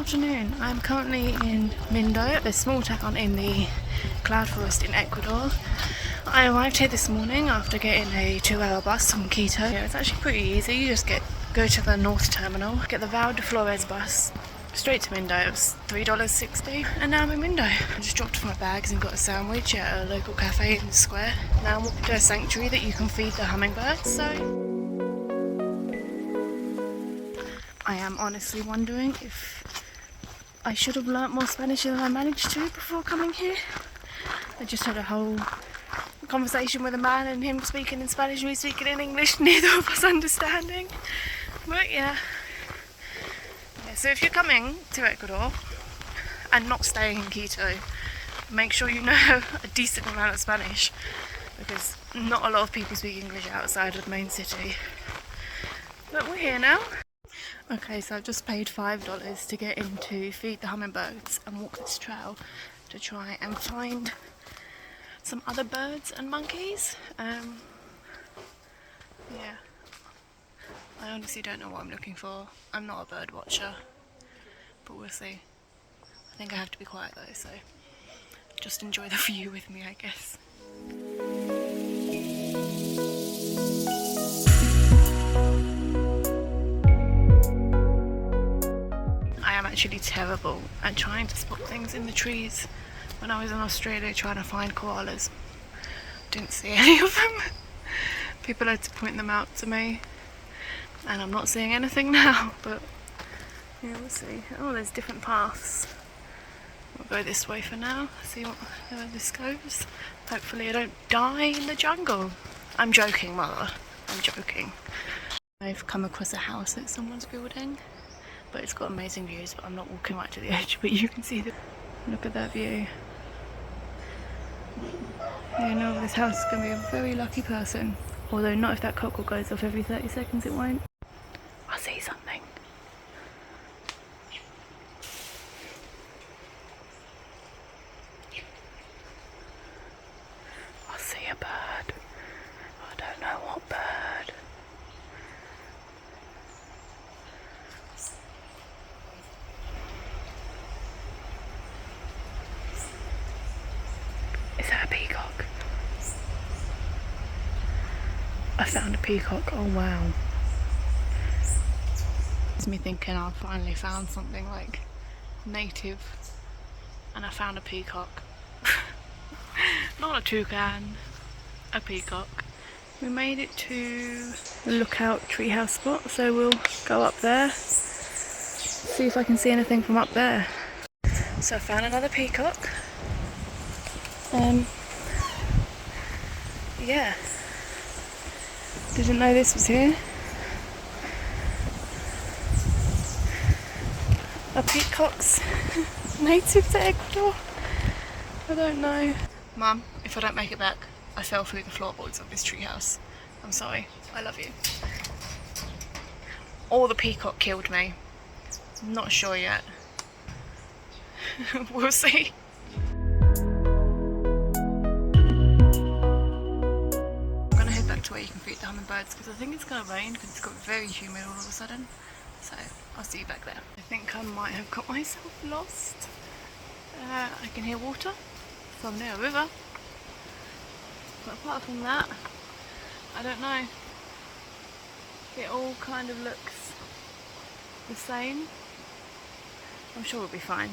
afternoon. I'm currently in Mindo, a small town in the cloud forest in Ecuador. I arrived here this morning after getting a 2-hour bus from Quito. Yeah, it's actually pretty easy. You just go to the north terminal, get the Val de Flores bus straight to Mindo. It was $3.60, and now I'm in Mindo. I just dropped off my bags and got a sandwich at a local cafe in the square. Now I'm walking to a sanctuary that you can feed the hummingbirds. So I am honestly wondering if I should have learnt more Spanish than I managed to before coming here. I just had a whole conversation with a man and him speaking in Spanish and me speaking in English, neither of us understanding. But yeah. So if you're coming to Ecuador and not staying in Quito, make sure you know a decent amount of Spanish, because not a lot of people speak English outside of the main city. But we're here now. Okay, so I've just paid $5 to get in to feed the hummingbirds and walk this trail to try and find some other birds and monkeys. Yeah, I honestly don't know what I'm looking for. I'm not a bird watcher, but we'll see. I think I have to be quiet though, so just enjoy the view with me, I guess. I am actually terrible at trying to spot things in the trees. When I was in Australia trying to find koalas, didn't see any of them. People had to point them out to me, and I'm not seeing anything now, but yeah, we'll see. Oh, there's different paths. We'll go this way for now, see where this goes. Hopefully I don't die in the jungle. I'm joking, mother. I'm joking. I've come across a house that someone's building, but it's got amazing views, but I'm not walking right to the edge, but you can see look at that view. You know, this house is going to be a very lucky person. Although not if that cockle goes off every 30 seconds, it won't. I see something. I see a bird. I don't know what bird. Is that a peacock? I found a peacock. Oh wow. It's me thinking I've finally found something like native, and I found a peacock. Not a toucan, a peacock. We made it to the lookout treehouse spot, so we'll go up there, see if I can see anything from up there. So I found another peacock. Yeah. Didn't know this was here. Are peacocks native to Ecuador? I don't know. Mum, if I don't make it back, I fell through the floorboards of this treehouse. I'm sorry. I love you. Or the peacock killed me. I'm not sure yet. We'll see. To where you can feed the hummingbirds, because I think it's going to rain because it's got very humid all of a sudden. So I'll see you back there. I think I might have got myself lost. I can hear water, so I'm near a river. But apart from that, I don't know. It all kind of looks the same. I'm sure we'll be fine.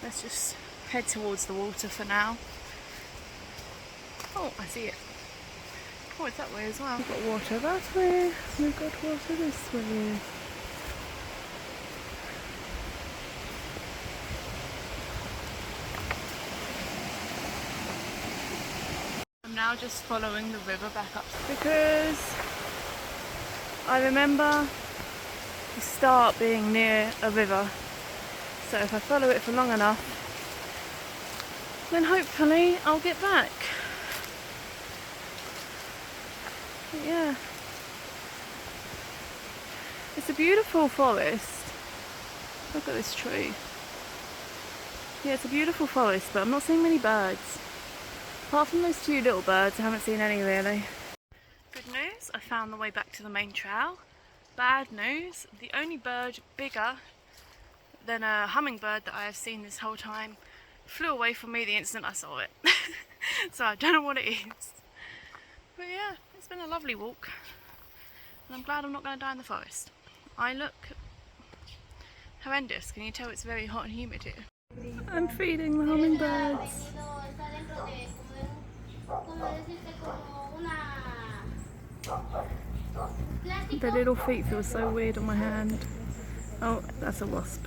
Let's just head towards the water for now. Oh, I see it. Oh, it's that way as well. We've got water that way, we've got water this way. I'm now just following the river back up, because I remember the start being near a river. So if I follow it for long enough, then hopefully I'll get back. Yeah, it's a beautiful forest. Look at this tree. Yeah, it's a beautiful forest, but I'm not seeing many birds. Apart from those few little birds, I haven't seen any really. Good news, I found the way back to the main trail. Bad news, the only bird bigger then a hummingbird that I have seen this whole time flew away from me the instant I saw it. So I don't know what it is. But yeah, it's been a lovely walk. And I'm glad I'm not going to die in the forest. I look horrendous. Can you tell it's very hot and humid here? I'm feeding the hummingbirds. Their little feet feel so weird on my hand. Oh, that's a wasp.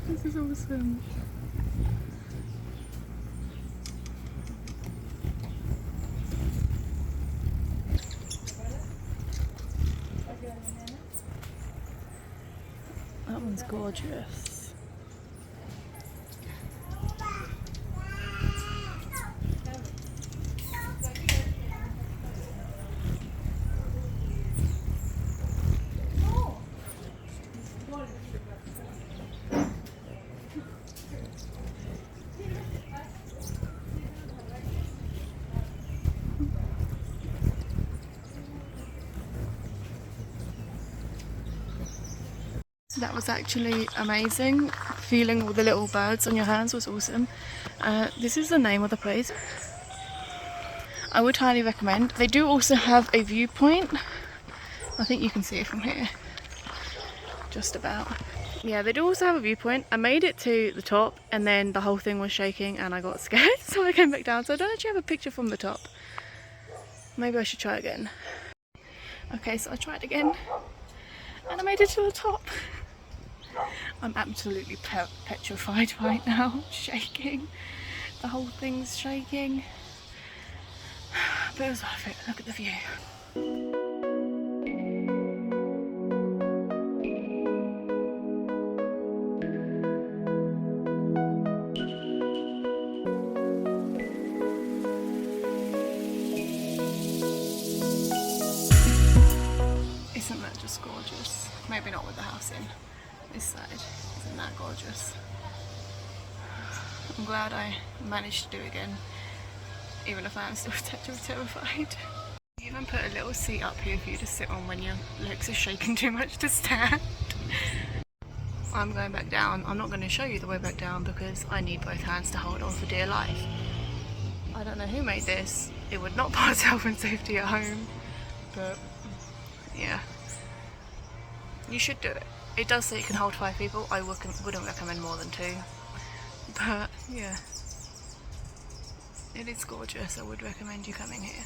This is awesome. That one's gorgeous. That was actually amazing. Feeling all the little birds on your hands was awesome. This is the name of the place. I would highly recommend. They do also have a viewpoint. I think you can see it from here. Just about. Yeah, they do also have a viewpoint. I made it to the top and then the whole thing was shaking and I got scared, so I came back down. So I don't actually have a picture from the top. Maybe I should try again. Okay, so I tried again and I made it to the top. I'm absolutely petrified right now, shaking. The whole thing's shaking. But it was worth it. Look at the view. Isn't that just gorgeous? Maybe not with the house in. This side, isn't that gorgeous? I'm glad I managed to do it again, even if I am still terrified. You even put a little seat up here for you to sit on when your legs are shaking too much to stand. I'm going back down. I'm not going to show you the way back down because I need both hands to hold on for dear life. I don't know who made this. It would not pass health and safety at home, but yeah, you should do it. It does say you can hold 5 people. I wouldn't recommend more than 2. But yeah, it is gorgeous. I would recommend you coming here.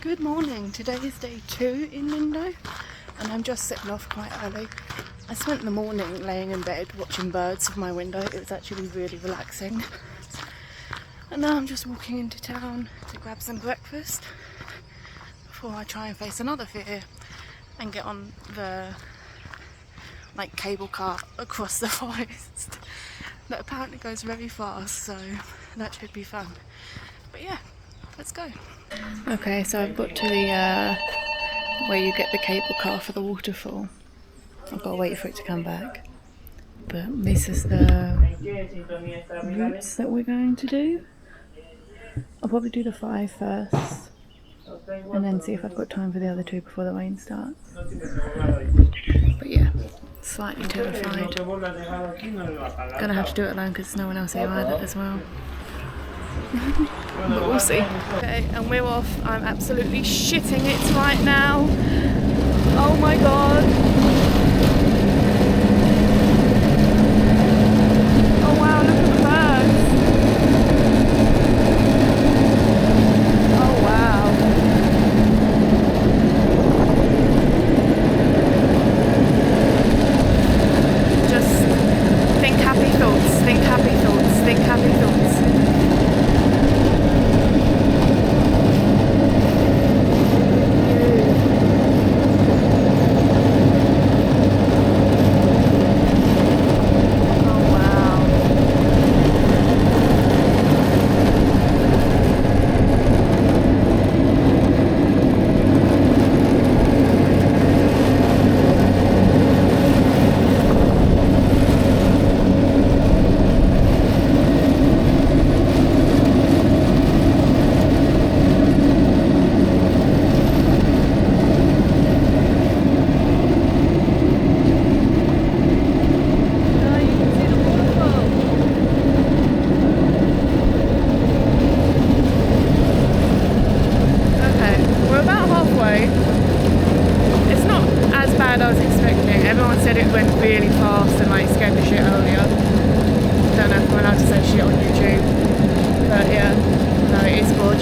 Good morning. Today is day 2 in Mindo and I'm just setting off quite early. I spent the morning laying in bed watching birds from my window. It was actually really relaxing. And now I'm just walking into town to grab some breakfast before I try and face another fear and get on the cable car across the forest that apparently goes very fast, so that should be fun. But yeah, let's go. Okay, so I've got to the where you get the cable car for the waterfall. I've got to wait for it to come back. But this is the routes that we're going to do. I'll probably do the 5 first and then see if I've got time for the other 2 before the rain starts. But yeah, slightly terrified. Gonna have to do it alone because there's no one else here either as well. But we'll see. Okay, and we're off. I'm absolutely shitting it right now. Oh my god. Oh wow, look at the birds. Oh wow. Just think happy thoughts, think happy thoughts, think happy thoughts.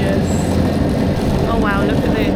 gorgeous. Oh wow, look at this.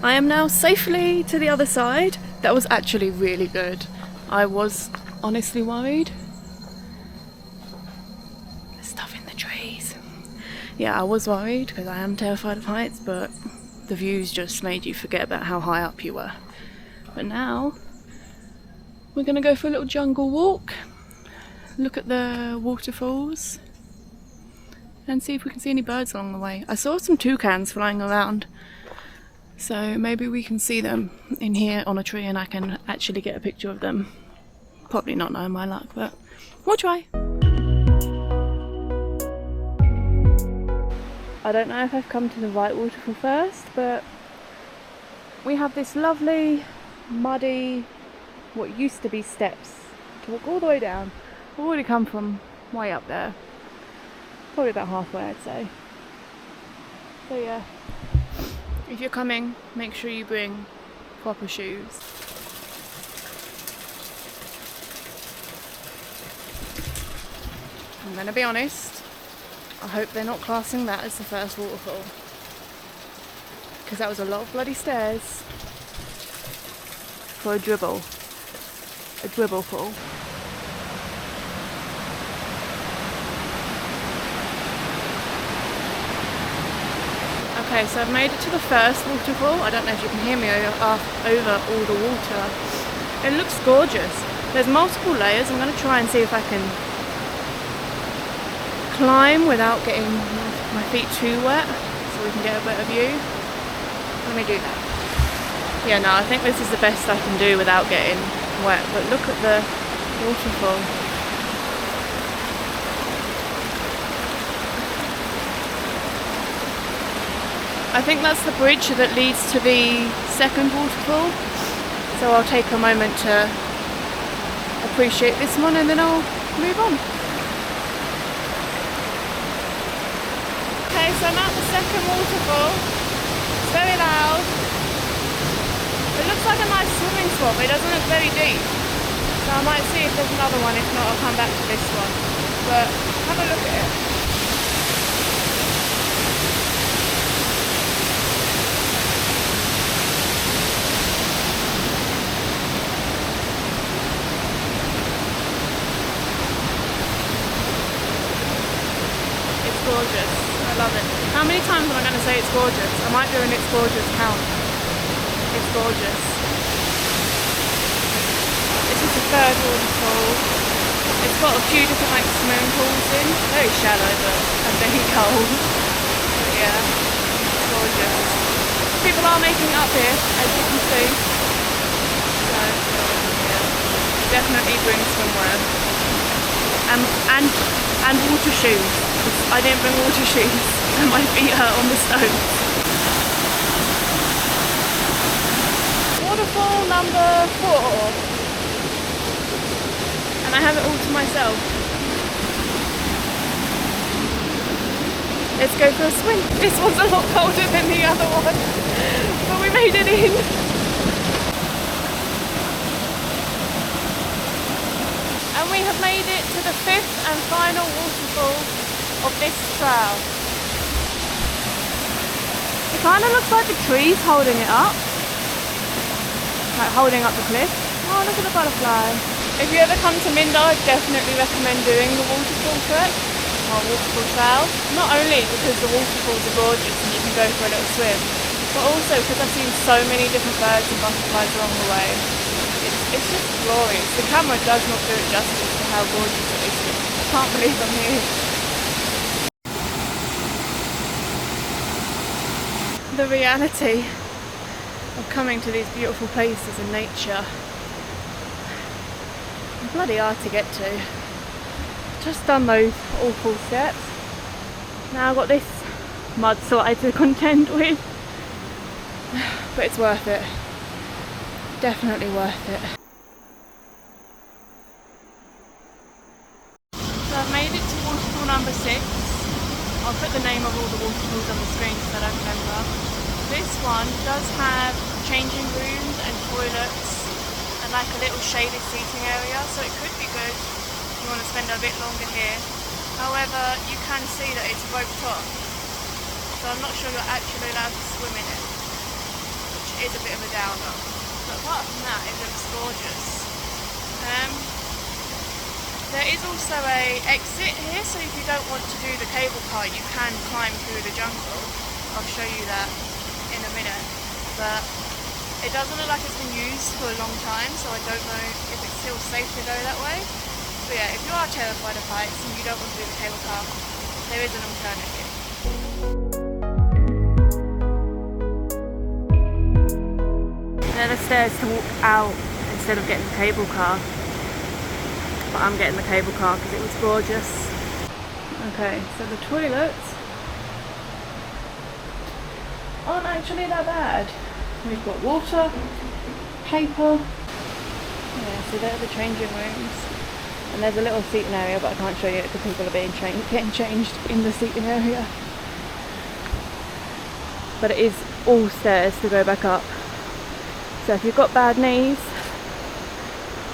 I am now safely to the other side. That was actually really good. I was honestly worried. There's stuff in the trees. Yeah, I was worried because I am terrified of heights, but the views just made you forget about how high up you were. But now we're gonna go for a little jungle walk, look at the waterfalls and see if we can see any birds along the way. I saw some toucans flying around, so maybe we can see them in here on a tree and I can actually get a picture of them. Probably not knowing my luck, but we'll try. I don't know if I've come to the right waterfall first, but we have this lovely, muddy, what used to be steps to walk all the way down. We've already come from way up there. Probably about halfway, I'd say. So yeah, if you're coming, make sure you bring proper shoes. I'm gonna be honest, I hope they're not classing that as the first waterfall, because that was a lot of bloody stairs for a dribble fall. Okay, so I've made it to the first waterfall. I don't know if you can hear me over all the water. It looks gorgeous. There's multiple layers. I'm going to try and see if I can climb without getting my feet too wet, so we can get a better view. Let me do that. Yeah, no, I think this is the best I can do without getting wet, but look at the waterfall. I think that's the bridge that leads to the second waterfall, so I'll take a moment to appreciate this one and then I'll move on. Okay, so I'm at the second waterfall. It's very loud. It looks like a nice swimming spot, but it doesn't look very deep. So I might see if there's another one, if not I'll come back to this one. But have a look at it. It's gorgeous. I love it. How many times am I going to say it's gorgeous? I might do an it's gorgeous count. It's gorgeous. This is the third waterfall. It's got a few different like swimming pools in. Very shallow but and very cold. But yeah, it's gorgeous. People are making it up here, as you can see. So yeah, definitely bring swimwear. And water shoes. I didn't bring water shoes and my feet hurt on the stones. Waterfall number 4. And I have it all to myself. Let's go for a swim. This one's a lot colder than the other one, but we made it in. And we have made it to the 5th and final waterfall of this trail. It kind of looks like the tree's holding it up. like holding up the cliff. Oh, look at the butterfly. If you ever come to Mindo, I'd definitely recommend doing the waterfall trek or waterfall trail. Not only because the waterfalls are gorgeous and you can go for a little swim, but also because I've seen so many different birds and butterflies along the way. It's just glorious. The camera does not do it justice for how gorgeous it is. I can't believe I'm here. The reality of coming to these beautiful places in nature are bloody hard to get to. Just done those awful steps. Now I've got this mudslide to contend with. But it's worth it. Definitely worth it. So I've made it to waterfall number 6. I'll put the name of all the waterfalls on the screen because I don't remember. This one does have changing rooms and toilets and like a little shaded seating area, so it could be good if you want to spend a bit longer here. However, you can see that it's roped off, so I'm not sure you're actually allowed to swim in it, which is a bit of a downer. But apart from that, it looks gorgeous. There is also a exit here, so if you don't want to do the cable car, you can climb through the jungle. I'll show you that in a minute. But it doesn't look like it's been used for a long time, so I don't know if it's still safe to go that way. But yeah, if you are terrified of heights and you don't want to do the cable car, there is an alternative. They're the stairs to walk out instead of getting the cable car. But I'm getting the cable car because it was gorgeous. Okay, so the toilets aren't actually that bad. We've got water, paper. Yeah, so they're the changing rooms. And there's a little seating area, but I can't show you it because people are getting changed in the seating area. But it is all stairs to go back up. So if you've got bad knees,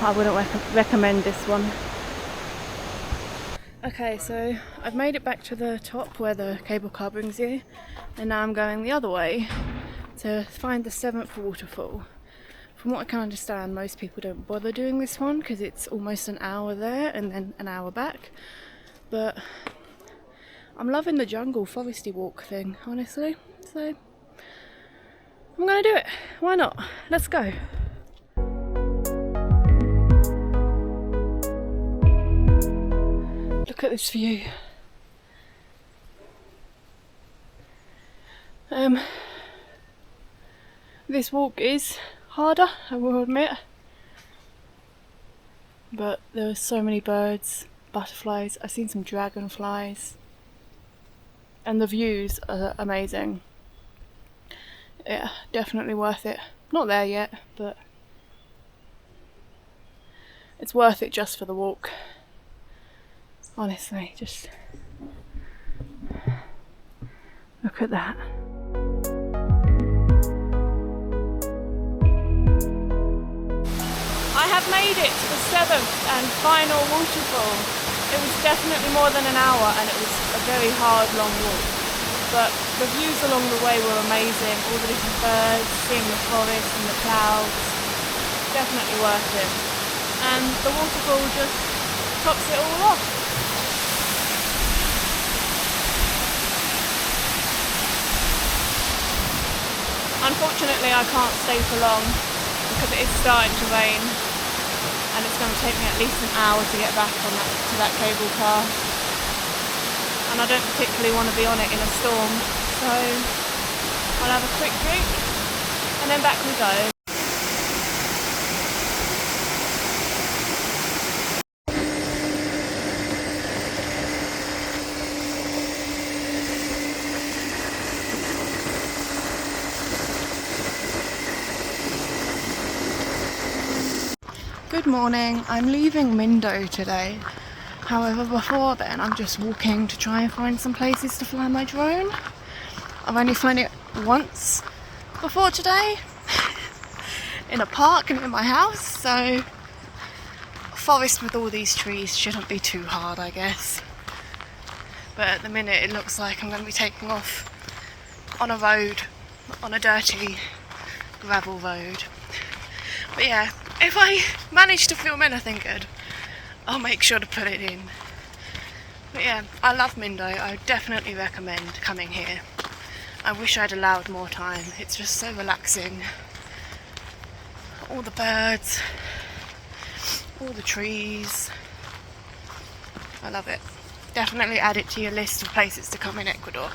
I wouldn't recommend this one. Okay, so I've made it back to the top where the cable car brings you, and now I'm going the other way to find the 7th waterfall. From what I can understand, most people don't bother doing this one because it's almost an hour there and then an hour back. But I'm loving the jungle foresty walk thing, honestly. So I'm gonna do it. Why not? Let's go. Look at this view. This walk is harder, I will admit, but there are so many birds, butterflies. I've seen some dragonflies, and the views are amazing. Yeah, definitely worth it. Not there yet, but it's worth it just for the walk. Honestly, just look at that. I have made it to the 7th and final waterfall. It was definitely more than an hour and it was a very hard, long walk. But the views along the way were amazing. All the different birds, seeing the forest and the clouds. Definitely worth it. And the waterfall just tops it all off. Unfortunately, I can't stay for long because it is starting to rain and it's going to take me at least an hour to get back on to that cable car, and I don't particularly want to be on it in a storm, so I'll have a quick drink and then back we go. Good morning, I'm leaving Mindo today. However, before then I'm just walking to try and find some places to fly my drone. I've only flown it once before today, in a park near my house, so a forest with all these trees shouldn't be too hard, I guess. But at the minute it looks like I'm going to be taking off on a road, on a dirty gravel road. But yeah, if I manage to film anything good, I'll make sure to put it in. But yeah, I love Mindo. I definitely recommend coming here. I wish I'd allowed more time. It's just so relaxing. All the birds, all the trees. I love it. Definitely add it to your list of places to come in Ecuador.